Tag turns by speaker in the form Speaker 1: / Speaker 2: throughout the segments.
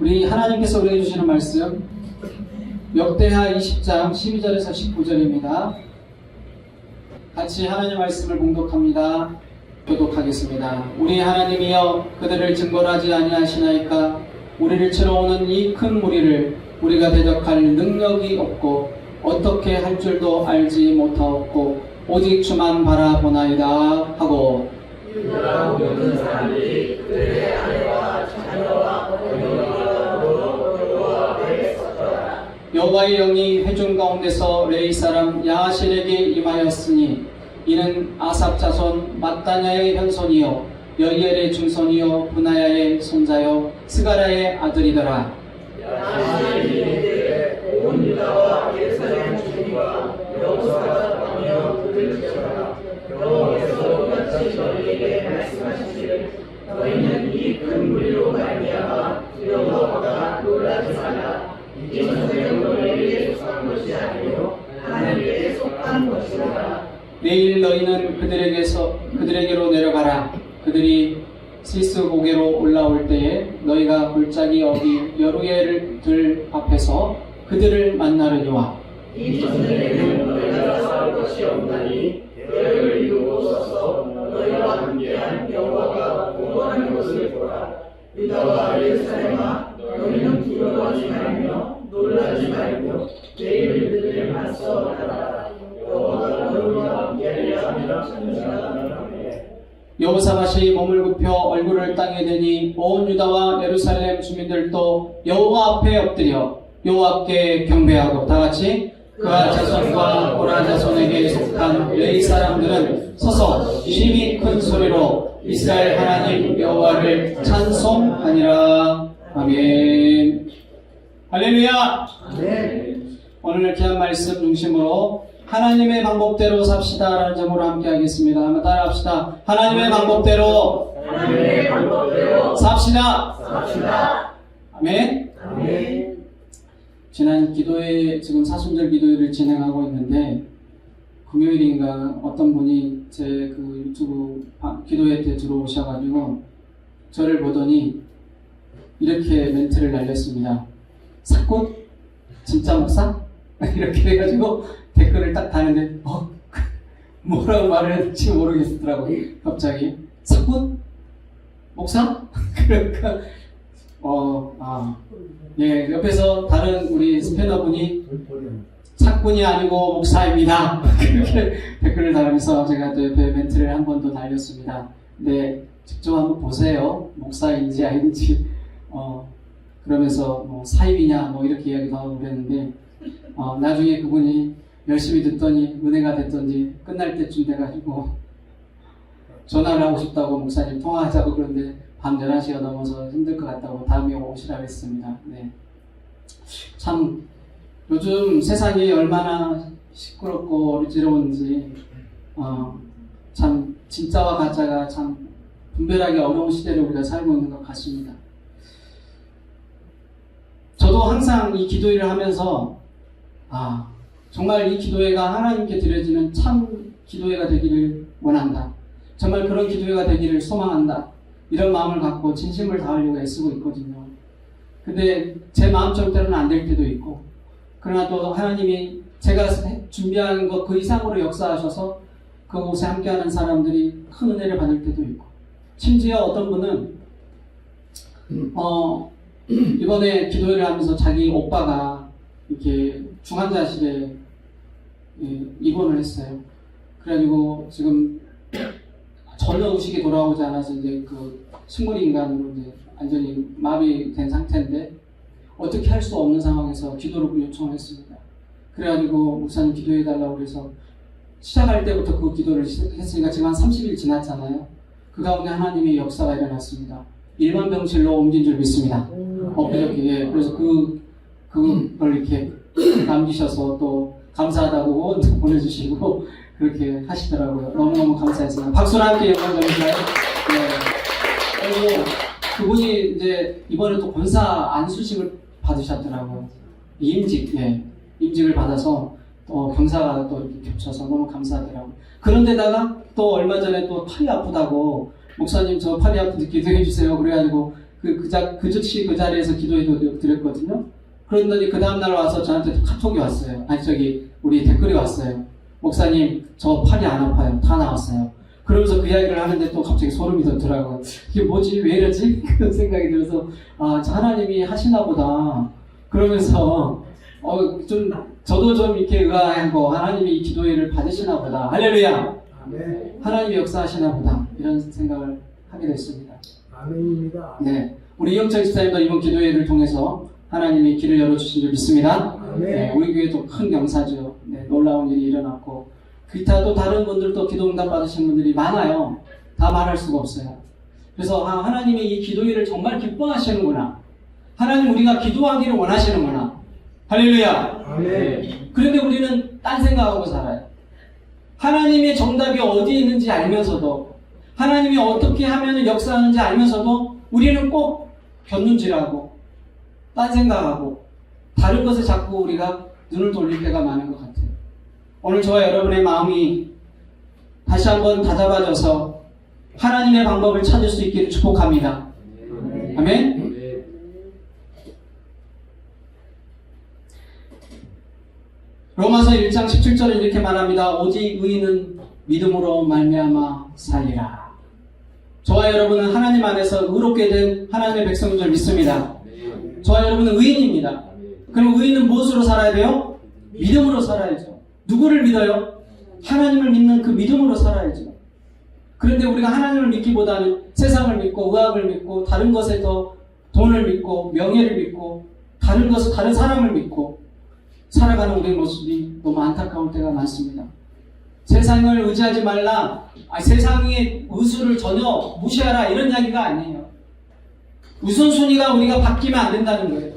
Speaker 1: 우리 하나님께서 우리에게 주시는 말씀 역대하 20장 12절에서 19절입니다. 같이 하나님 말씀을 봉독합니다. 교독하겠습니다. 우리 하나님이여 그들을 증거하지 아니하시나이까. 우리를 치러 오는 이 큰 무리를 우리가 대적할 능력이 없고 어떻게 할 줄도 알지 못하옵고 오직 주만 바라보나이다 하고
Speaker 2: 유다 모든 사람들이 그들의 아내와 자녀와 어머니와 여호와 앞에 섰더라.
Speaker 1: 여호와의 영이 회중 가운데서 레위 사람 야하실에게 임하였으니 이는 아삽 자손 mat단야의 현손이요 여이엘의 중손이요 분하야의 손자요 스가랴의 아들이더라.
Speaker 2: 야하실이 이르되 온 유다와 예루살렘 주민과 여호사밧 왕이여 그들을 지켜라. 여호와께서 이같이 너희에게 말씀하시기를 너희는 이 큰 무리로 말미암아 두려워하거나 놀라지 말라. 이 전쟁은 너희에게 속한 것이 아니요 하나님께 속한 것이라.
Speaker 1: 내일 너희는 그들에게로 내려가라. 그들이 시스 고개로 올라올 때에 너희가 골짜기 어디 여루엘들 앞에서 그들을 만나려니와
Speaker 2: 이 전쟁에는 너희가 싸울 것이 없나니 계획을 이루고 서서 너희와 함께한 여호와가 공헌하는 것을 보라. 유다와 예루살렘아 너희는 두려워하지 말며 놀라지 말고 내일 그들을 맞서 나가라. 여호와가 너희와 함께하리라 하니라.
Speaker 1: 여호사밧이 몸을 굽혀 얼굴을 땅에 대니 온 유다와 예루살렘 주민들도 여호와 앞에 엎드려 여호와께 경배하고 다같이 그아 자손과 고라 자손에게 속한 레위 사람들은 서서 심히 큰 소리로 이스라엘 하나님 여호와를 찬송하니라. 아멘. 할렐루야. 오늘 귀한 말씀 중심으로 하나님의 방법대로 삽시다라는 제목으로 함께 하겠습니다. 한번 따라합시다. 하나님의 방법대로 삽시다. 아멘. 지난 기도회, 지금 사순절 기도회를 진행하고 있는데 금요일인가 어떤 분이 제 그 유튜브 기도회 때 들어오셔가지고 저를 보더니 이렇게 멘트를 날렸습니다. 사꾼? 진짜 목사? 이렇게 해가지고 댓글을 딱 다는데 뭐라고 말을 할지 모르겠더라고요. 갑자기 사꾼? 목사? 그러니까 예, 옆에서 다른 우리 스패너분이 사꾼이 아니고 목사입니다. 그렇게 댓글을 달면서 제가 또 옆에 멘트를 한 번 더 날렸습니다. 네, 직접 한번 보세요. 목사인지 아닌지. 그러면서 뭐 사입이냐 뭐 이렇게 이야기도 하고 그랬는데 나중에 그분이 열심히 듣더니 은혜가 됐던지 끝날 때쯤 돼가지고 전화를 하고 싶다고 목사님 통화하자고 그러는데 밤 11시가 넘어서 힘들 것 같다고 다음에 오시라고 했습니다. 네. 참 요즘 세상이 얼마나 시끄럽고 어지러운지 참 진짜와 가짜가 참 분별하기 어려운 시대를 우리가 살고 있는 것 같습니다. 저도 항상 이 기도회를 하면서 정말 이 기도회가 하나님께 드려지는 참 기도회가 되기를 원한다. 정말 그런 기도회가 되기를 소망한다. 이런 마음을 갖고 진심을 다하려고 애쓰고 있거든요. 근데 제 마음처럼 때로는 안 될 때도 있고, 그러나 또 하나님이 제가 준비한 것 그 이상으로 역사하셔서 그곳에 함께하는 사람들이 큰 은혜를 받을 때도 있고, 심지어 어떤 분은 이번에 기도회를 하면서 자기 오빠가 이렇게 중환자실에 입원을 했어요. 그래가지고 지금 전혀 의식이 돌아오지 않아서 이제 그 식물인간으로 이제 완전히 마비된 상태인데 어떻게 할 수 없는 상황에서 기도를 요청을 했습니다. 그래가지고 목사님 기도해달라고 그래서 시작할 때부터 그 기도를 했으니까 지금 한 30일 지났잖아요. 그 가운데 하나님의 역사가 일어났습니다. 일반 병실로 옮긴 줄 믿습니다. 예. 그래서 그걸 이렇게 남기셔서 또 감사하다고 보내주시고 그렇게 하시더라고요. 너무너무 감사했습니다. 박수로 함께 영광 드릴까요? 네. 그리고 그분이 이제 이번에 또 권사 안수식을 받으셨더라고요. 임직을 받아서 또 경사가 또 이렇게 겹쳐서 너무 감사하더라고요. 그런데다가 또 얼마 전에 또 팔이 아프다고 목사님 저 팔이 아픈데 기도해 주세요. 그래가지고 그 즉시 그 자리에서 기도해도 드렸거든요. 그런더니 그 다음날 와서 저한테 카톡이 왔어요. 아니, 우리 댓글이 왔어요. 목사님, 저 팔이 안 아파요. 다 나왔어요. 그러면서 그 이야기를 하는데 또 갑자기 소름이 돋더라고요. 이게 뭐지? 왜 이러지? 그런 생각이 들어서, 하나님이 하시나 보다. 그러면서, 저도 좀 이렇게 의아하고, 하나님이 이 기도회를 받으시나 보다. 할렐루야!
Speaker 3: 아멘.
Speaker 1: 하나님이 역사하시나 보다. 이런 생각을 하게 됐습니다.
Speaker 3: 아멘입니다.
Speaker 1: 네. 우리 이영철 집사님도 이번 기도회를 통해서 하나님이 길을 열어주신 줄 믿습니다.
Speaker 3: 아멘.
Speaker 1: 네, 우리 교회도 큰 경사죠. 네, 놀라운 일이 일어났고, 기타 또 다른 분들도 기도응답 받으신 분들이 많아요. 다 말할 수가 없어요. 그래서 하나님이 이 기도회를 정말 기뻐하시는구나. 하나님 우리가 기도하기를 원하시는구나. 할렐루야.
Speaker 3: 아멘.
Speaker 1: 그런데 우리는 딴 생각하고 살아요. 하나님의 정답이 어디에 있는지 알면서도, 하나님이 어떻게 하면 역사하는지 알면서도 우리는 꼭 곁눈질하고 딴 생각하고 다른 것에 자꾸 우리가 눈을 돌릴 때가 많은 것 같아요. 오늘 저와 여러분의 마음이 다시 한번 다잡아져서 하나님의 방법을 찾을 수 있기를 축복합니다. 아멘. 로마서 1장 17절에 이렇게 말합니다. 오직 의인은 믿음으로 말미암아 살리라. 저와 여러분은 하나님 안에서 의롭게 된 하나님의 백성인 줄 믿습니다. 저와 여러분은 의인입니다. 그럼 의인은 무엇으로 살아야 돼요? 믿음으로 살아야죠. 누구를 믿어요? 하나님을 믿는 그 믿음으로 살아야죠. 그런데 우리가 하나님을 믿기보다는 세상을 믿고 의학을 믿고 다른 것에 더 돈을 믿고 명예를 믿고 다른 사람을 믿고 살아가는 우리의 모습이 너무 안타까울 때가 많습니다. 세상을 의지하지 말라, 세상의 의수를 전혀 무시하라, 이런 이야기가 아니에요. 우선순위가 우리가 바뀌면 안 된다는 거예요.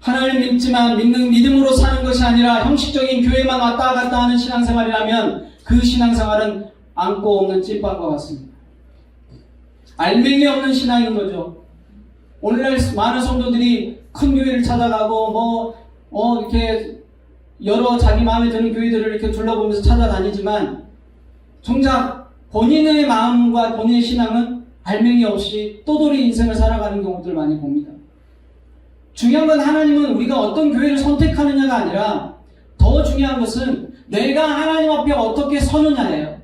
Speaker 1: 하나님을 믿지만 믿음으로 사는 것이 아니라 형식적인 교회만 왔다 갔다 하는 신앙생활이라면 그 신앙생활은 안고 없는 찐빵과 같습니다. 알맹이 없는 신앙인 거죠. 오늘날 많은 성도들이 큰 교회를 찾아가고 이렇게 여러 자기 마음에 드는 교회들을 이렇게 둘러보면서 찾아다니지만 정작 본인의 마음과 본인의 신앙은 알맹이 없이 또돌이 인생을 살아가는 경우들 많이 봅니다. 중요한 건 하나님은 우리가 어떤 교회를 선택하느냐가 아니라 더 중요한 것은 내가 하나님 앞에 어떻게 서느냐예요.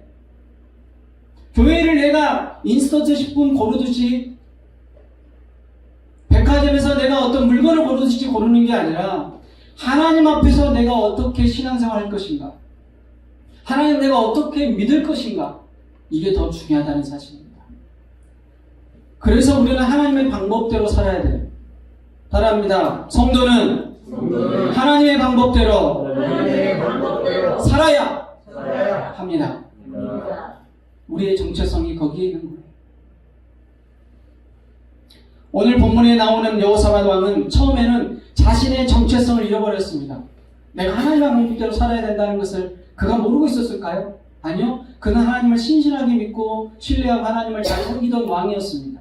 Speaker 1: 교회를 내가 인스턴트 식품 고르듯이 백화점에서 내가 어떤 물건을 고르듯이 고르는 게 아니라 하나님 앞에서 내가 어떻게 신앙생활 할 것인가, 하나님 내가 어떻게 믿을 것인가, 이게 더 중요하다는 사실입니다. 그래서 우리는 하나님의 방법대로 살아야 돼요. 따라합니다. 성도는 하나님의 방법대로 살아야 합니다. 우리의 정체성이 거기에 있는 거예요. 오늘 본문에 나오는 여호사밧 왕은 처음에는 자신의 정체성을 잃어버렸습니다. 내가 하나님의 방법대로 살아야 된다는 것을 그가 모르고 있었을까요? 아니요. 그는 하나님을 신실하게 믿고 신뢰하고 하나님을 잘 섬기던 왕이었습니다.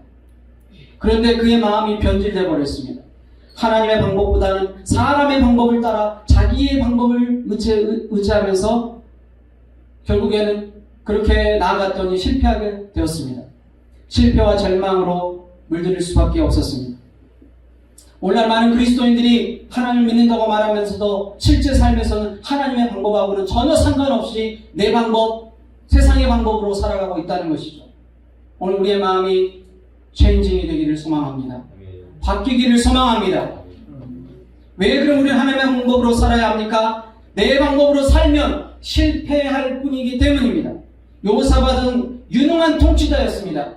Speaker 1: 그런데 그의 마음이 변질되어 버렸습니다. 하나님의 방법보다는 사람의 방법을 따라 자기의 방법을 의지하면서 결국에는 그렇게 나아갔더니 실패하게 되었습니다. 실패와 절망으로 물들일 수밖에 없었습니다. 오늘날 많은 그리스도인들이 하나님을 믿는다고 말하면서도 실제 삶에서는 하나님의 방법하고는 전혀 상관없이 내 방법, 세상의 방법으로 살아가고 있다는 것이죠. 오늘 우리의 마음이 체인징이 되기를 소망합니다. 바뀌기를 소망합니다. 왜 그럼 우리는 하나님의 방법으로 살아야 합니까? 내 방법으로 살면 실패할 뿐이기 때문입니다. 여호사밧은 유능한 통치자였습니다.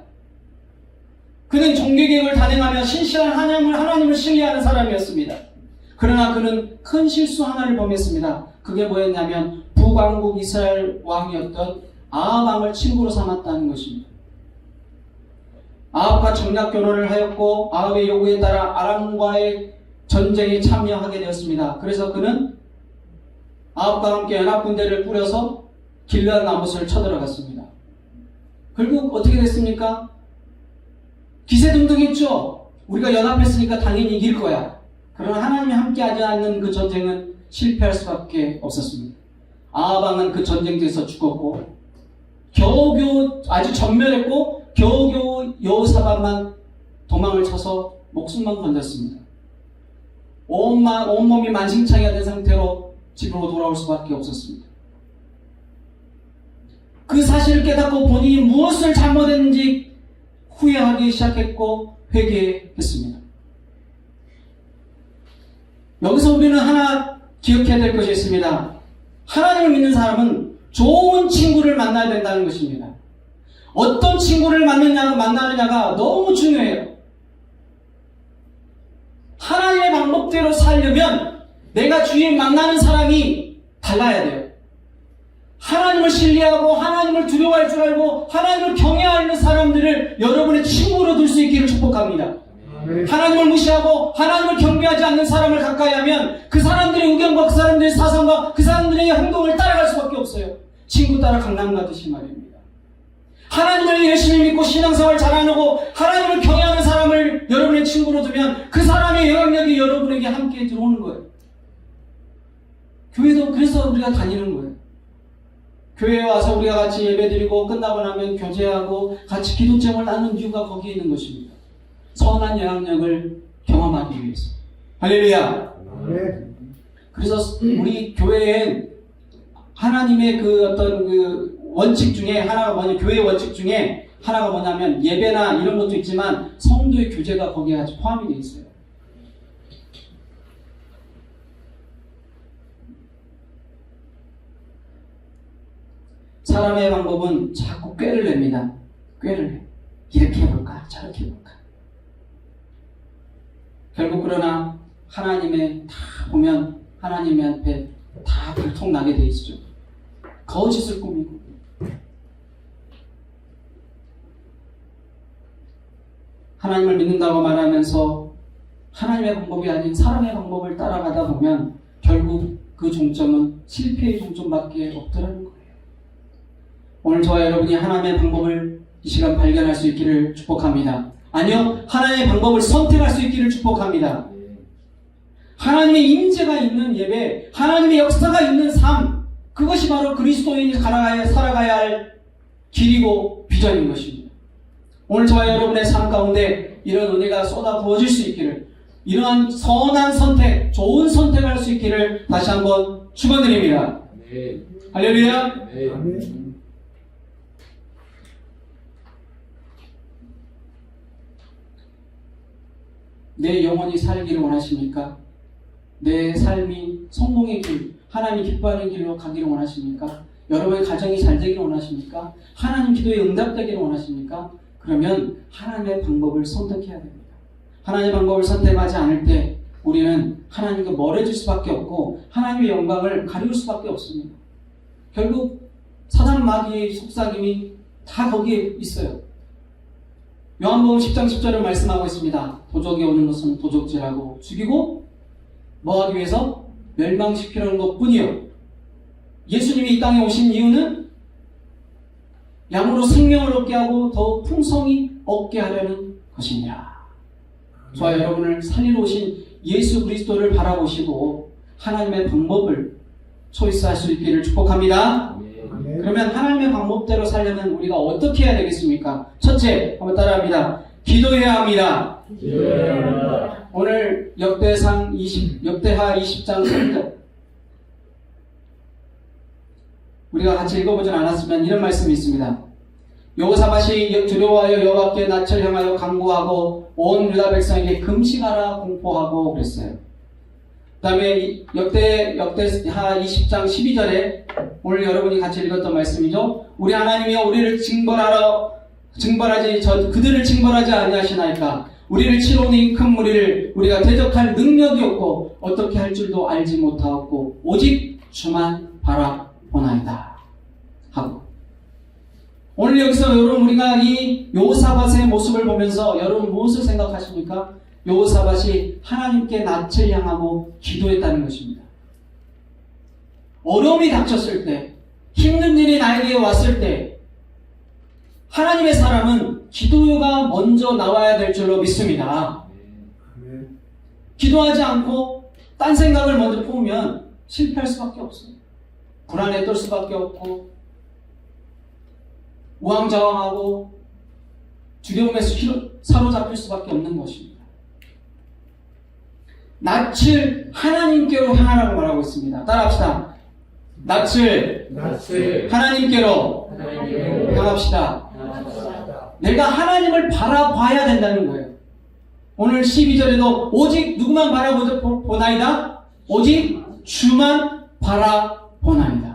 Speaker 1: 그는 종교개혁을 단행하며 신실한 하나님을 신뢰하는 사람이었습니다. 그러나 그는 큰 실수 하나를 범했습니다. 그게 뭐였냐면 북왕국 이스라엘 왕이었던 아합 왕을 친구로 삼았다는 것입니다. 아합과 청약 결혼을 하였고 아합의 요구에 따라 아람과의 전쟁에 참여하게 되었습니다. 그래서 그는 아합과 함께 연합군대를 꾸려서 길르앗 나못을 쳐들어갔습니다. 결국 어떻게 됐습니까? 기세등등했죠. 우리가 연합했으니까 당연히 이길 거야. 그러나 하나님이 함께하지 않는 그 전쟁은 실패할 수밖에 없었습니다. 아합 왕은 그 전쟁에서 죽었고 겨우겨우 아주 전멸했고 겨우겨우 여호사밧만 도망을 쳐서 목숨만 건졌습니다. 온몸이 만신창이가 된 상태로 집으로 돌아올 수밖에 없었습니다. 그 사실을 깨닫고 본인이 무엇을 잘못했는지 후회하기 시작했고 회개했습니다. 여기서 우리는 하나 기억해야 될 것이 있습니다. 하나님을 믿는 사람은 좋은 친구를 만나야 된다는 것입니다. 어떤 친구를 만나느냐가 너무 중요해요. 하나님의 방법대로 살려면 내가 주위에 만나는 사람이 달라야 돼요. 하나님을 신뢰하고 하나님을 두려워할 줄 알고 하나님을 경외하는 사람들을 여러분의 친구로 둘 수 있기를 축복합니다. 하나님을 무시하고 하나님을 경배하지 않는 사람을 가까이 하면 그 사람들의 의견과 그 사람들의 사상과 그 사람들의 행동을 따라갈 수밖에 없어요. 친구 따라 강남 가듯이 말입니다. 하나님을 열심히 믿고 신앙생활 잘 안 하고 하나님을 경외하는 사람을 여러분의 친구로 두면 그 사람의 영향력이 여러분에게 함께 들어오는 거예요. 교회도 그래서 우리가 다니는 거예요. 교회에 와서 우리가 같이 예배드리고 끝나고 나면 교제하고 같이 기도점을 나누는 이유가 거기에 있는 것입니다. 선한 영향력을 경험하기 위해서. 할렐루야. 그래서 우리 교회엔 하나님의 그 어떤 그 원칙 중에 하나가 뭐냐, 교회 원칙 중에 하나가 뭐냐면 예배나 이런 것도 있지만 성도의 교제가 거기에 아주 포함이 되어 있어요. 사람의 방법은 자꾸 꾀를 냅니다. 꾀를 내. 이렇게 해볼까? 저렇게 해볼까? 결국 그러나 하나님의 다 보면 하나님의 앞에 다 들통나게 돼 있죠. 거짓을 꾸미고 하나님을 믿는다고 말하면서 하나님의 방법이 아닌 사람의 방법을 따라가다 보면 결국 그 종점은 실패의 종점밖에 없더라는 거예요. 오늘 저와 여러분이 하나님의 방법을 이 시간 발견할 수 있기를 축복합니다. 아니요, 하나님의 방법을 선택할 수 있기를 축복합니다. 하나님의 임재가 있는 예배, 하나님의 역사가 있는 삶, 그것이 바로 그리스도인이 살아가야 할 길이고 비전인 것입니다. 오늘 저와 여러분의 삶 가운데 이런 은혜가 쏟아 부어질 수 있기를, 이러한 선한 선택, 좋은 선택을 할 수 있기를 다시 한번 축원드립니다. 할렐루야. 내 영혼이 살기를 원하십니까? 내 삶이 성공의 길, 하나님 기뻐하는 길로 가기를 원하십니까? 여러분의 가정이 잘 되기를 원하십니까? 하나님 기도에 응답되기를 원하십니까? 그러면 하나님의 방법을 선택해야 됩니다. 하나님의 방법을 선택하지 않을 때 우리는 하나님과 멀어질 수밖에 없고 하나님의 영광을 가리울 수밖에 없습니다. 결국 사단 마귀의 속삭임이 다 거기에 있어요. 요한복음 10장 10절을 말씀하고 있습니다. 도적이 오는 것은 도적질하고 죽이고 뭐하기 위해서? 멸망시키려는 것뿐이요. 예수님이 이 땅에 오신 이유는 양으로 생명을 얻게 하고 더 풍성히 얻게 하려는 것입니다. 저와 여러분을 살리러 오신 예수 그리스도를 바라보시고 하나님의 방법을 초이스할 수 있기를 축복합니다. 그러면 하나님의 방법대로 살려면 우리가 어떻게 해야 되겠습니까? 첫째, 한번 따라합니다. 기도해야 합니다. 오늘 역대하 20장 3절 우리가 같이 읽어보진 않았으면 이런 말씀이 있습니다. 여호사밧이 두려워하여 여호와께 낯을 향하여 간구하고 온 유다 백성에게 금식하라 공포하고 그랬어요. 그 다음에 역대하 20장 12절에 오늘 여러분이 같이 읽었던 말씀이죠. 우리 하나님이여 우리를 그들을 징벌하지 아니하시나이까. 우리를 치러오니 큰 무리를 우리가 대적할 능력이 없고 어떻게 할 줄도 알지 못하였고 오직 주만 바라보나이다 하고, 오늘 여기서 여러분 우리가 이 여호사밧의 모습을 보면서 여러분 무엇을 생각하십니까? 여호사밧이 하나님께 낯을 향하고 기도했다는 것입니다. 어려움이 닥쳤을 때, 힘든 일이 나에게 왔을 때 하나님의 사람은 기도가 먼저 나와야 될 줄로 믿습니다. 기도하지 않고 딴 생각을 먼저 품으면 실패할 수밖에 없어요. 불안에 떨 수밖에 없고 우왕좌왕하고 두려움에서 사로잡힐 수밖에 없는 것입니다. 낯을 하나님께로 향하라고 말하고 있습니다. 따라합시다. 낯을 하나님께로 향합시다. 내가 하나님을 바라봐야 된다는 거예요. 오늘 12절에도 오직 누구만 바라보나이다? 오직 주만 바라보나이다.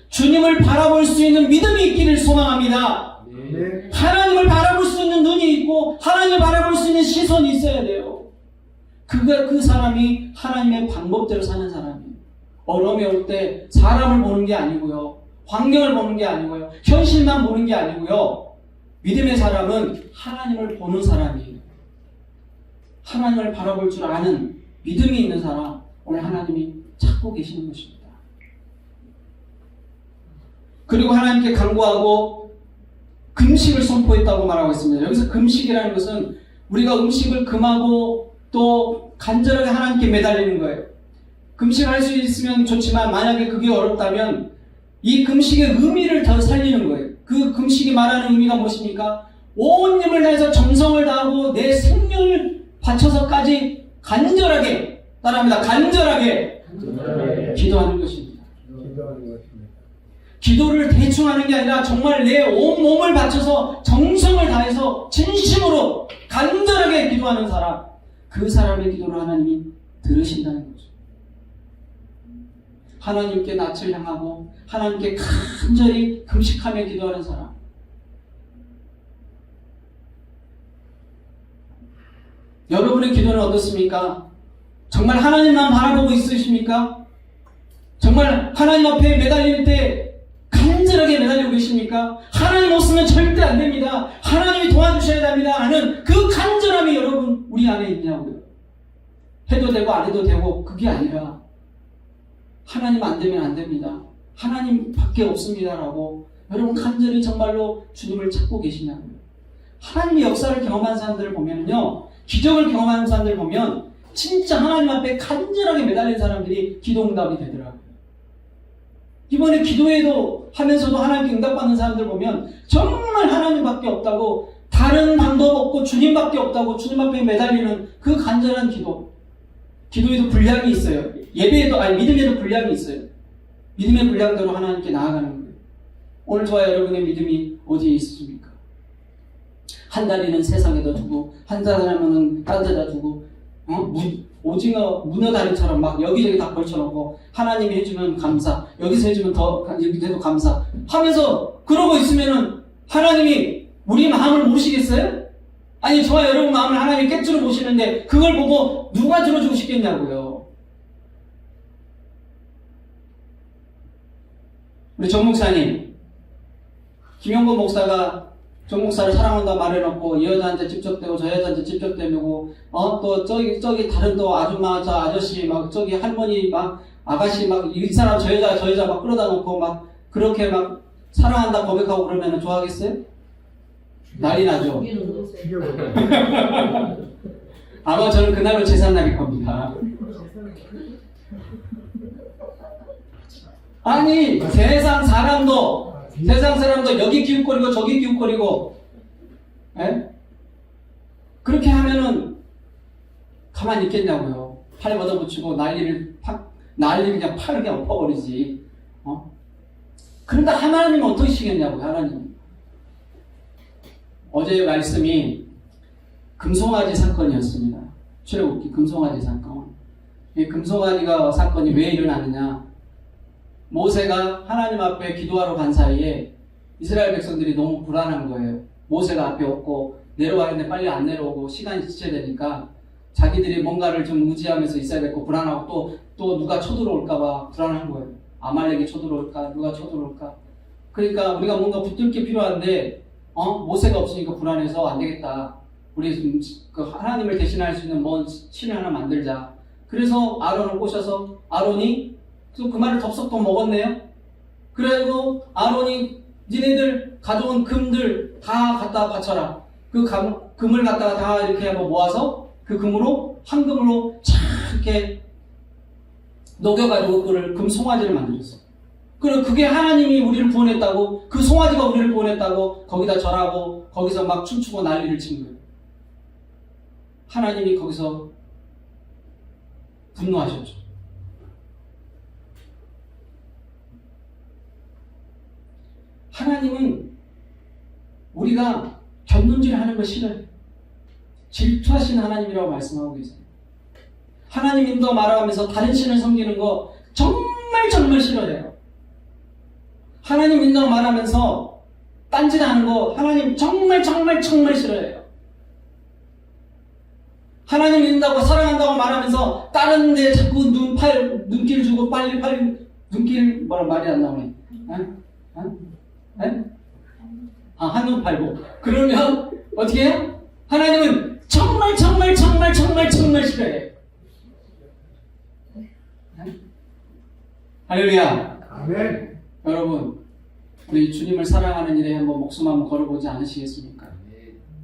Speaker 1: 주님을 바라볼 수 있는 믿음이 있기를 소망합니다. 하나님을 바라볼 수 있는 눈이 있고 하나님을 바라볼 수 있는 시선이 있어야 돼요. 그 사람이 하나님의 방법대로 사는 사람이에요. 어려움이 올 때 사람을 보는 게 아니고요, 환경을 보는 게 아니고요, 현실만 보는 게 아니고요, 믿음의 사람은 하나님을 보는 사람이에요. 하나님을 바라볼 줄 아는 믿음이 있는 사람, 오늘 하나님이 찾고 계시는 것입니다. 그리고 하나님께 간구하고 금식을 선포했다고 말하고 있습니다. 여기서 금식이라는 것은 우리가 음식을 금하고 또 간절하게 하나님께 매달리는 거예요. 금식할 수 있으면 좋지만 만약에 그게 어렵다면 이 금식의 의미를 더 살리는 거예요. 그 금식이 말하는 의미가 무엇입니까? 온 힘을 다해서 정성을 다하고 내 생명을 바쳐서까지 간절하게, 따라합니다. 간절하게 기도하는 것입니다. 기도를 대충 하는 게 아니라 정말 내 온몸을 바쳐서 정성을 다해서 진심으로 간절하게 기도하는 사람, 그 사람의 기도를 하나님이 들으신다는 거죠. 하나님께 낯을 향하고 하나님께 간절히 금식하며 기도하는 사람, 여러분의 기도는 어떻습니까? 정말 하나님만 바라보고 있으십니까? 정말 하나님 앞에 매달릴 때 간절하게 매달리고 계십니까? 하나님 없으면 절대 안 됩니다. 하나님이 도와주셔야 됩니다. 하는 그 간절함이 여러분 우리 안에 있냐고요. 해도 되고 안 해도 되고 그게 아니라 하나님 안 되면 안 됩니다. 하나님 밖에 없습니다라고 여러분 간절히 정말로 주님을 찾고 계시냐고요. 하나님의 역사를 경험한 사람들을 보면요, 기적을 경험하는 사람들을 보면 진짜 하나님 앞에 간절하게 매달린 사람들이 기도응답이 되더라고요. 이번에 기도회도 하면서도 하나님께 응답받는 사람들 보면 정말 하나님밖에 없다고, 다른 방법 없고 주님밖에 없다고 주님 앞에 매달리는 그 간절한 기도. 기도에도 분량이 있어요. 예배에도, 믿음에도 분량이 있어요. 믿음의 분량대로 하나님께 나아가는 거예요. 오늘 저와 여러분의 믿음이 어디에 있습니까? 한 다리는 세상에다 두고 한 다리는 딴 데다 두고 오징어 문어 다리처럼 막 여기저기 다 걸쳐놓고 하나님이 해주면 감사, 여기서 해주면 더 여기도 감사 하면서 그러고 있으면은 하나님이 우리 마음을 모르시겠어요? 아니 저와 여러분 마음을 하나님이 깨뜨려 보시는데 그걸 보고 누가 들어주고 싶겠냐고요. 우리 정 목사님, 김영건 목사가 정 목사를 사랑한다 말해놓고 이 여자한테 집적되고 저 여자한테 집적되고 또 저기 다른 또 아줌마 저 아저씨 막 저기 할머니 막 아가씨 막 이 사람 저 여자 막 끌어다 놓고 막 그렇게 막 사랑한다 고백하고 그러면 좋아하겠어요? 난리 나죠. 아마 저는 그날로 제삿날일 겁니다. 아니 세상 사람도 여기 기웃거리고 저기 기웃거리고, 에? 그렇게 하면은 가만히 있겠냐고요. 팔 걷어붙이고 난리를 그냥 팔을 그냥 엎어버리지. 그런데 하나님은 어떻게 하시겠냐고요. 하나님. 어제의 말씀이 금송아지 사건이었습니다. 출애굽기 금송아지 사건. 이 금송아지가 사건이 왜 일어나느냐? 모세가 하나님 앞에 기도하러 간 사이에 이스라엘 백성들이 너무 불안한 거예요. 모세가 앞에 없고 내려와야 하는데 빨리 안 내려오고 시간이 지쳐야 되니까 자기들이 뭔가를 좀 의지하면서 있어야 되고 불안하고 또 누가 쳐들어올까봐 불안한 거예요. 아말렉이 쳐들어올까, 누가 쳐들어올까. 그러니까 우리가 뭔가 붙들 게 필요한데 모세가 없으니까 불안해서 안 되겠다. 우리 그 하나님을 대신할 수 있는 뭔 신을 하나 만들자. 그래서 아론을 꼬셔서 아론이 또 그 말을 덥석 또 먹었네요. 그래가지고 아론이 니네들 가져온 금들 다 갖다 바쳐라. 그 금을 갖다가 다 이렇게 한번 모아서 그 금으로 황금으로 쫙 이렇게 녹여가지고 그걸 금 송아지를 만들었어요. 그럼 그게 하나님이 우리를 구원했다고, 그 송아지가 우리를 구원했다고 거기다 절하고 거기서 막 춤추고 난리를 친 거예요. 하나님이 거기서 분노하셨죠. 하나님은 우리가 곁눈질하는 거 싫어요. 질투하신 하나님이라고 말씀하고 계세요. 하나님 인도 말하면서 다른 신을 섬기는 거 정말 싫어해요. 하나님 인도 말하면서 딴짓하는 거 하나님 정말 싫어해요. 하나님 믿는다고 사랑한다고 말하면서 다른 데 자꾸 눈길 주고 빨리 눈길 말이 안 나오네. 한눈 팔고 그러면 어떻게 해요? 하나님은 정말 싫어해요. 할렐루야.
Speaker 3: 아멘.
Speaker 1: 여러분, 우리 주님을 사랑하는 일에 한번 목숨 한번 걸어보지 않으시겠습니까?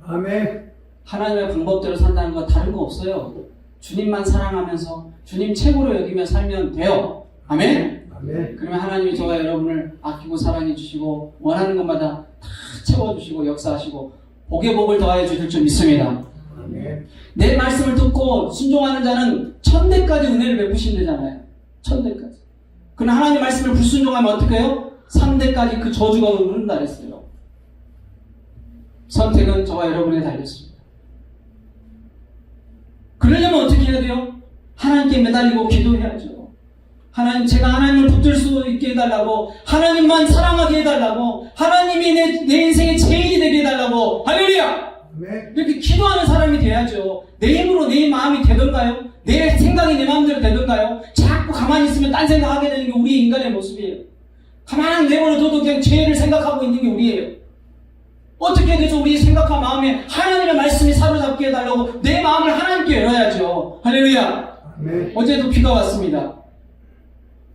Speaker 3: 아멘.
Speaker 1: 하나님의 방법대로 산다는 거 다른 거 없어요. 주님만 사랑하면서 주님 최고로 여기며 살면 돼요. 아멘?
Speaker 3: 아멘.
Speaker 1: 그러면 하나님이 저와 여러분을 아끼고 사랑해 주시고 원하는 것마다 다 채워주시고 역사하시고 복의 복을 더하여 주실 줄 믿습니다.
Speaker 3: 아멘.
Speaker 1: 내 말씀을 듣고 순종하는 자는 천대까지 은혜를 베푸신다잖아요. 천대까지. 그러나 하나님 말씀을 불순종하면 어떻게 해요? 3대까지 그 저주가 오른다 그랬어요. 선택은 저와 여러분에 달렸습니다. 그러려면 어떻게 해야 돼요? 하나님께 매달리고 기도해야죠. 하나님, 제가 하나님을 붙들 수 있게 해달라고, 하나님만 사랑하게 해달라고, 하나님이 내 인생의 제일이 되게 해달라고. 할렐루야!
Speaker 3: 아멘.
Speaker 1: 이렇게 기도하는 사람이 돼야죠. 내 힘으로 내 마음이 되던가요? 내 생각이 내 마음대로 되던가요? 자꾸 가만히 있으면 딴 생각하게 되는 게 우리 인간의 모습이에요. 가만히 내버려둬도 그냥 죄를 생각하고 있는 게 우리예요. 어떻게 해서 우리 생각과 마음에 하나님의 말씀이 사로잡게 해달라고 내 마음을 하나님께 열어야죠. 할렐루야.
Speaker 3: 아멘.
Speaker 1: 어제도 비가 왔습니다.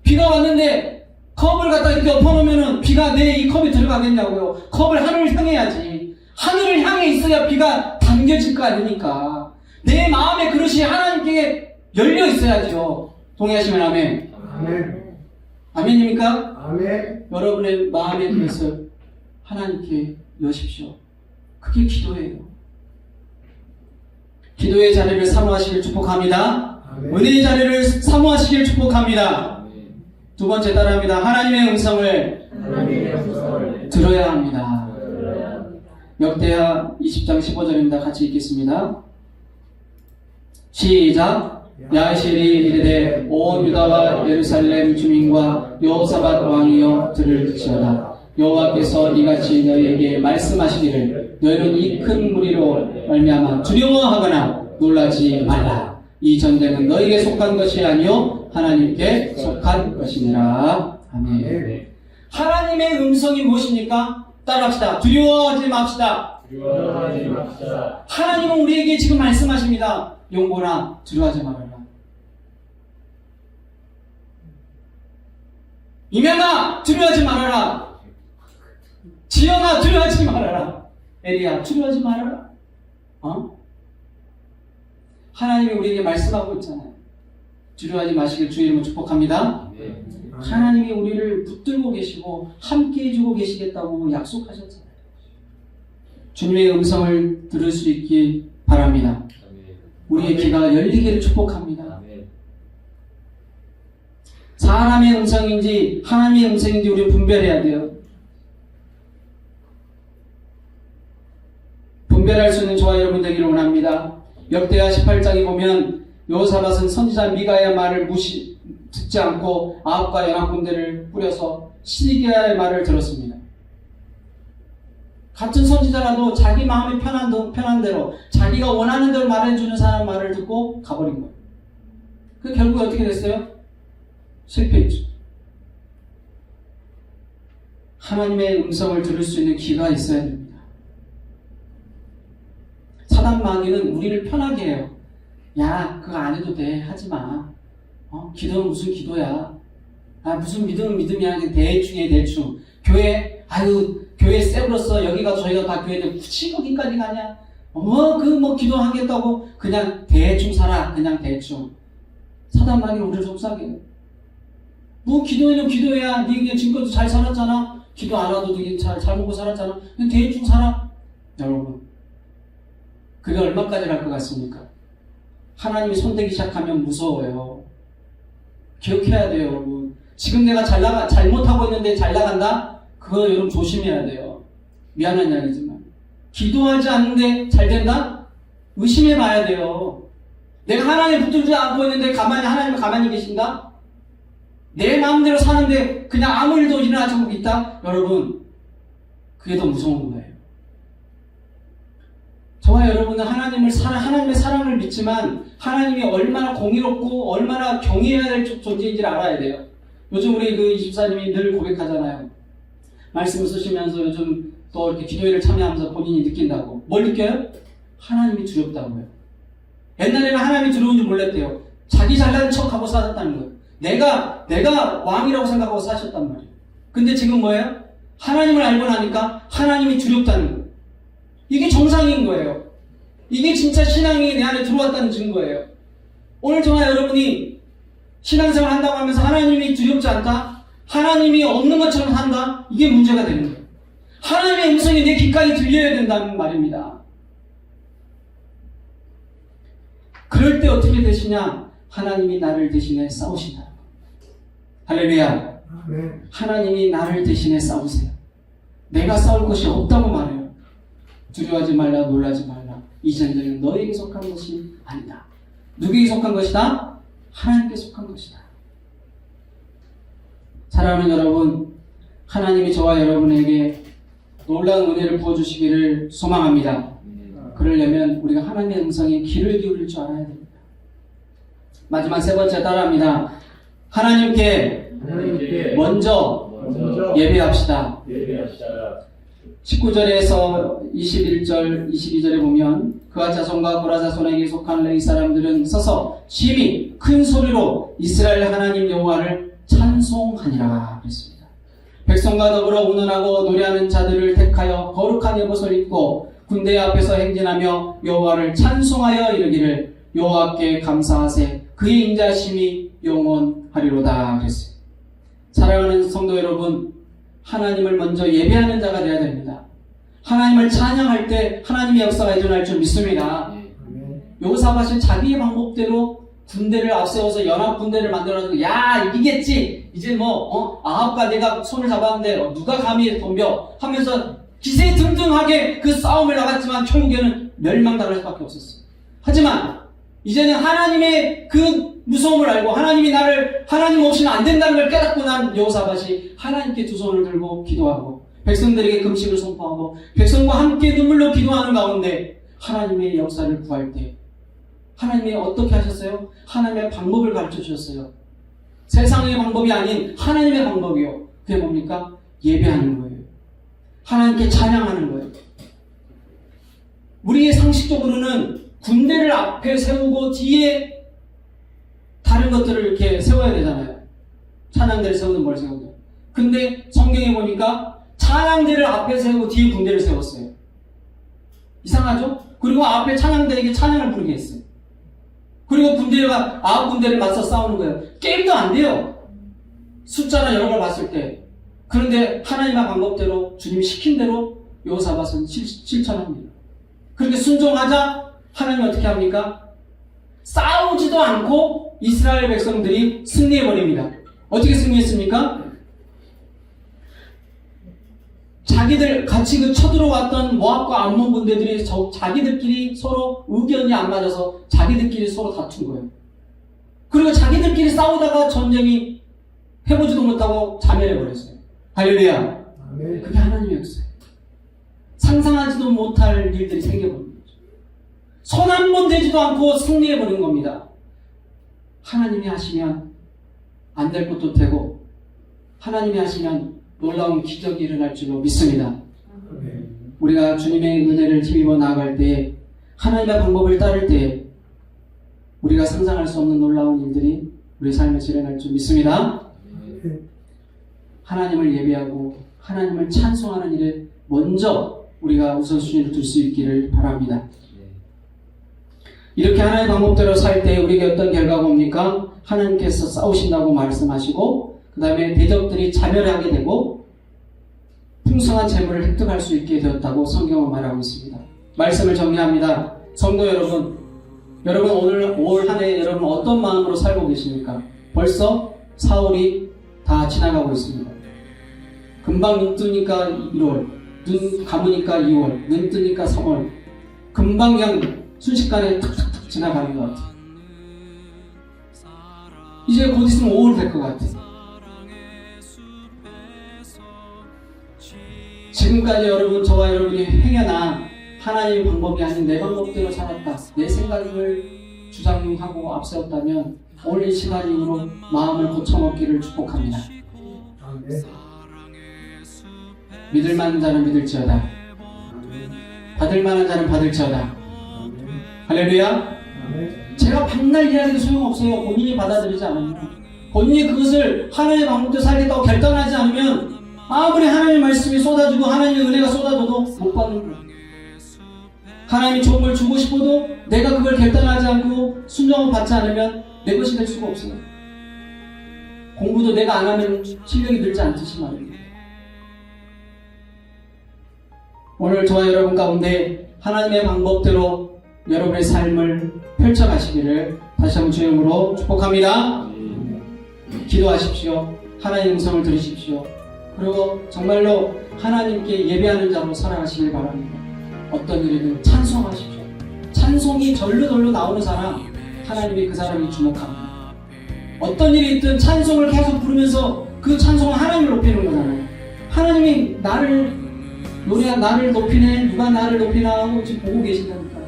Speaker 1: 비가 왔는데 컵을 갖다 이렇게 엎어놓으면 비가 내 이 컵에 들어가겠냐고요. 컵을 하늘을 향해야지. 하늘을 향해 있어야 비가 담겨질 거 아닙니까? 내 마음의 그릇이 하나님께 열려 있어야죠. 동의하시면 아멘.
Speaker 3: 아멘.
Speaker 1: 아멘입니까?
Speaker 3: 아멘.
Speaker 1: 여러분의 마음의 그릇을 하나님께 여십시오. 그게 기도예요. 기도의 자리를 사모하시길 축복합니다.
Speaker 3: 아멘.
Speaker 1: 은혜의 자리를 사모하시길 축복합니다. 두 번째 따라합니다. 하나님의 음성을 들어야 합니다. 역대하 20장 15절입니다. 같이 읽겠습니다. 시작. 야실이 이르되 온 유다와 예루살렘 주민과 여호사밧 왕이여 들을지어다. 여호와께서 이같이 너희에게 말씀하시기를 너희는 이 큰 무리로 말미암아 두려워하거나 놀라지 말라. 이 전쟁은 너희에게 속한 것이 아니요 하나님께 속한 것이니라. 아멘. 하나님의 음성이 무엇입니까? 따라합시다. 두려워하지 맙시다. 하나님은 우리에게 지금 말씀하십니다. 용보나 두려워하지 말아라. 이명아 두려워하지 말아라. 지영아 두려워하지 말아라. 에리야 두려워하지 말아라. 하나님이 우리에게 말씀하고 있잖아요. 두려워하지 마시길 주 이름으로 축복합니다. 하나님이 우리를 붙들고 계시고 함께 해주고 계시겠다고 약속하셨잖아요. 주님의 음성을 들을 수 있기 바랍니다. 우리의 귀가 열리기를 축복합니다. 사람의 음성인지 하나님의 음성인지 우리는 분별해야 돼요. 분별할 수 있는 저와 여러분 되기를 원합니다. 역대하 18장에 보면 여호사밧은 선지자 미가의 말을 듣지 않고 아합과 연합군대를 뿌려서 시드기야의 말을 들었습니다. 같은 선지자라도 자기 마음이 편한 대로 자기가 원하는 대로 말해주는 사람 말을 듣고 가버린 거예요. 그 결국 어떻게 됐어요? 실패했죠. 하나님의 음성을 들을 수 있는 귀가 있어야 됩니다. 사단 마귀는 우리를 편하게 해요. 야, 그거 안 해도 돼. 하지 마. 기도는 무슨 기도야. 무슨 믿음은 믿음이야. 대충해, 대충. 교회 세브로서 여기가 저희가 다 교회인데 굳이 거기까지 가냐? 기도하겠다고 그냥 대충 살아. 그냥 대충. 사단 마귀는 우리를 속삭여요. 뭐 기도해도 기도해야 네 그냥 지금까지 잘 살았잖아. 기도 안 하도 되게 잘 먹고 살았잖아. 그냥 대충 살아. 여러분, 그게 얼마까지 갈 것 같습니까? 하나님이 손대기 시작하면 무서워요. 기억해야 돼요, 여러분. 지금 내가 잘못하고 있는데 잘 나간다? 그거 여러분 조심해야 돼요. 미안한 이야기지만. 기도하지 않는데 잘 된다? 의심해 봐야 돼요. 내가 하나님 붙들지 않고 있는데 하나님은 가만히 계신다? 내 마음대로 사는데 그냥 아무 일도 일어나지 않고 있다? 여러분, 그게 더 무서운 거예요. 저와 여러분은 하나님의 사랑을 믿지만 하나님이 얼마나 공의롭고 얼마나 경외해야 될 존재인지를 알아야 돼요. 요즘 우리 그 이집사님이 늘 고백하잖아요. 말씀을 쓰시면서 요즘 또 이렇게 기도회를 참여하면서 본인이 느낀다고. 뭘 느껴요? 하나님이 두렵다고요. 옛날에는 하나님이 두려운 줄 몰랐대요. 자기 잘난 척하고 살았다는 거예요. 내가 왕이라고 생각하고 사셨단 말이에요. 근데 지금 뭐예요? 하나님을 알고 나니까 하나님이 두렵다는 거예요. 이게 정상인 거예요. 이게 진짜 신앙이 내 안에 들어왔다는 증거예요. 오늘 저와 여러분이 신앙생활 한다고 하면서 하나님이 두렵지 않다? 하나님이 없는 것처럼 산다? 이게 문제가 되는 거예요. 하나님의 음성이 내 귓가에 들려야 된다는 말입니다. 그럴 때 어떻게 되시냐? 하나님이 나를 대신해 싸우신다. 할렐루야.
Speaker 3: 아멘.
Speaker 1: 하나님이 나를 대신해 싸우세요. 내가 싸울 것이 없다고 말해요. 두려워하지 말라, 놀라지 말라. 이 전쟁은 너에게 속한 것이 아니다. 누구에게 속한 것이다? 하나님께 속한 것이다. 사랑하는 여러분, 하나님이 저와 여러분에게 놀라운 은혜를 부어주시기를 소망합니다. 그러려면 우리가 하나님의 음성에 귀를 기울일 줄 알아야 됩니다. 마지막 세 번째 따라합니다. 하나님께 먼저 예배합시다. 19절에서 21절, 22절에 보면 그와 자손과 고라 자손에게 속한 레위 사람들은 서서 심히 큰 소리로 이스라엘 하나님 여호와를 찬송하니라 그랬습니다. 백성과 더불어 운원하고 노래하는 자들을 택하여 거룩한 에봇을 입고 군대 앞에서 행진하며 여호와를 찬송하여 이르기를 여호와께 감사하세 그의 인자심이 영원하리로다 그랬어요. 사랑하는 성도 여러분, 하나님을 먼저 예배하는 자가 되어야 됩니다. 하나님을 찬양할 때 하나님의 역사가 일어날 줄 믿습니다. 여호사밧은 자기의 방법대로 군대를 앞세워서 연합 군대를 만들어가지고 야 이기겠지 이제 아합과 내가 손을 잡았는데 누가 감히 덤벼 하면서 기세등등하게 그 싸움을 나갔지만 결국에는 멸망당할 수밖에 없었어요. 하지만 이제는 하나님의 그 무서움을 알고 하나님 없이는 안 된다는 걸 깨닫고 난 여호사밧이 하나님께 두 손을 들고 기도하고 백성들에게 금식을 선포하고 백성과 함께 눈물로 기도하는 가운데 하나님의 역사를 구할 때 하나님이 어떻게 하셨어요? 하나님의 방법을 가르쳐 주셨어요. 세상의 방법이 아닌 하나님의 방법이요. 그게 뭡니까? 예배하는 거예요. 하나님께 찬양하는 거예요. 우리의 상식적으로는 군대를 앞에 세우고 뒤에 다른 것들을 이렇게 세워야 되잖아요. 찬양대를 세우든 뭘 세우든. 근데 성경에 보니까 찬양대를 앞에 세우고 뒤에 군대를 세웠어요. 이상하죠? 그리고 앞에 찬양대에게 찬양을 부르게 했어요. 그리고 군대가 아홉 군대를 맞서 싸우는 거예요. 게임도 안 돼요. 숫자나 여러 걸 봤을 때. 그런데 하나님의 방법대로 주님이 시킨 대로 여호사밧은 실천합니다. 그렇게 순종하자 하나님이 어떻게 합니까? 싸우지도 않고 이스라엘 백성들이 승리해버립니다. 어떻게 승리했습니까? 자기들 같이 쳐들어왔던 모압과 암몬 군대들이 자기들끼리 서로 의견이 안 맞아서 자기들끼리 서로 다툰 거예요. 그리고 자기들끼리 싸우다가 전쟁이 해보지도 못하고 자멸해버렸어요. 할렐루야. 그게 하나님의 역사예요. 상상하지도 못할 일들이 생겨버린 거죠. 손 한 번 대지도 않고 승리해버린 겁니다. 하나님이 하시면 안 될 것도 되고 하나님이 하시면 놀라운 기적이 일어날 줄로 믿습니다. 우리가 주님의 은혜를 힘입어 나아갈 때 하나님의 방법을 따를 때 우리가 상상할 수 없는 놀라운 일들이 우리 삶에서 일어날 줄 믿습니다. 하나님을 예배하고 하나님을 찬송하는 일에 먼저 우리가 우선순위를 둘 수 있기를 바랍니다. 이렇게 하나님의 방법대로 살 때 우리에게 어떤 결과가 옵니까? 하나님께서 싸우신다고 말씀하시고 그 다음에 대적들이 자멸하게 되고 풍성한 재물을 획득할 수 있게 되었다고 성경은 말하고 있습니다. 말씀을 정리합니다. 성도 여러분, 오늘 올 한 해 여러분 어떤 마음으로 살고 계십니까? 벌써 4월이 다 지나가고 있습니다. 금방 눈 뜨니까 1월, 눈 감으니까 2월, 눈 뜨니까 3월. 금방 그냥 순식간에 탁탁탁 지나가는 것 같아요. 이제 곧 있으면 5월 될 것 같아요. 지금까지 저와 여러분이 행여나 하나님의 방법이 아닌 내 방법대로 살았다, 내 생각을 주장하고 앞세웠다면 오늘 이 시간 이후로 마음을 고쳐먹기를 축복합니다.
Speaker 3: 아멘.
Speaker 1: 믿을 만한 자는 믿을지어다. 받을 만한 자는 받을지어다.
Speaker 3: 아멘.
Speaker 1: 할렐루야.
Speaker 3: 아멘.
Speaker 1: 제가 박날 이야기도 소용없어요. 본인이 받아들이지 않으면, 본인이 그것을 하나님의 방법대로 살겠다고 결단하지 않으면 아무리 하나님의 말씀이 쏟아지고 하나님의 은혜가 쏟아져도 못 받는 거예요. 하나님이 좋은 걸 주고 싶어도 내가 그걸 결단하지 않고 순종을 받지 않으면 내 것이 될 수가 없어요. 공부도 내가 안 하면 실력이 늘지 않듯이 말입니다. 오늘 저와 여러분 가운데 하나님의 방법대로 여러분의 삶을 펼쳐가시기를 다시 한번 주의 이름으로 축복합니다. 기도하십시오. 하나님의 음성을 들으십시오. 그리고 정말로 하나님께 예배하는 자로 살아가시길 바랍니다. 어떤 일이든 찬송하십시오. 찬송이 절로절로 나오는 사람, 하나님이 그 사람이 주목합니다. 어떤 일이 있든 찬송을 계속 부르면서 그 찬송은 하나님을 높이는 거잖아요. 하나님이 나를 높이네, 누가 나를 높이나 하고 지금 보고 계신다니까요.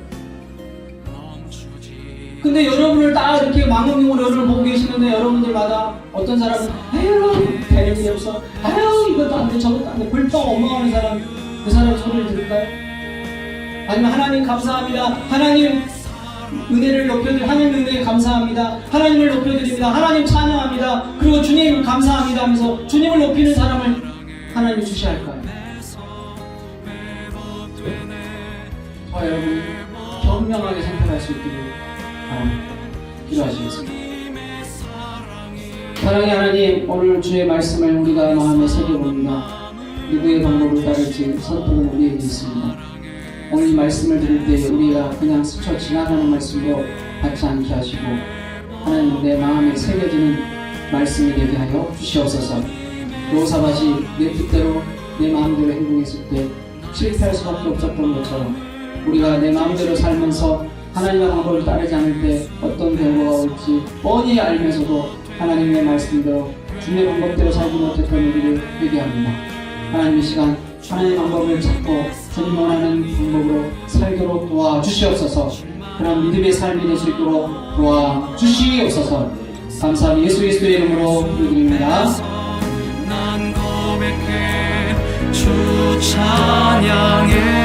Speaker 1: 근데 여러분을 다 이렇게 망원경으로 여러분을 보고 계시는데 여러분들마다 어떤 사람은 에휴 되는 일이 없어, 아유 이것도 안 돼, 저것도 안 돼, 불평 엉망하는 사람, 그 사람 소리를 들을까요? 아니면 하나님 감사합니다, 하나님 은혜를 높여드립니다, 하나님 은혜 감사합니다, 하나님을 높여드립니다, 하나님 찬양합니다, 그리고 주님 감사합니다 하면서 주님을 높이는 사람을 하나님 주셔야 할까요? 여러분 현명하게 선택할 수 있기를 바랍니다. 기도하시겠습니다. 사랑의 하나님, 오늘 주의 말씀을 우리가 마음에 새겨봅니다. 누구의 방법을 따를지 선택은 우리에게 있습니다. 오늘 이 말씀을 들을 때 우리가 그냥 스쳐 지나가는 말씀도 받지 않게 하시고 하나님 내 마음에 새겨지는 말씀이 되게 하여 주시옵소서. 여호사밧이 내 뜻대로 내 마음대로 행동했을 때 실패할 수밖에 없었던 것처럼 우리가 내 마음대로 살면서 하나님의 방법을 따르지 않을 때 어떤 결과가 올지 뻔히 알면서도 하나님의 말씀대로 주님의 방법대로 살지 못했던 우리를 회개합니다. 하나님 이 시간 하나님의 방법을 찾고 주님 원하는 방법으로 살도록 도와주시옵소서. 그런 믿음의 삶이 될 수 있도록 도와주시옵소서. 감사합니다. 예수 그리스도의 이름으로 기도드립니다.
Speaker 4: 난 고백해 주 찬양해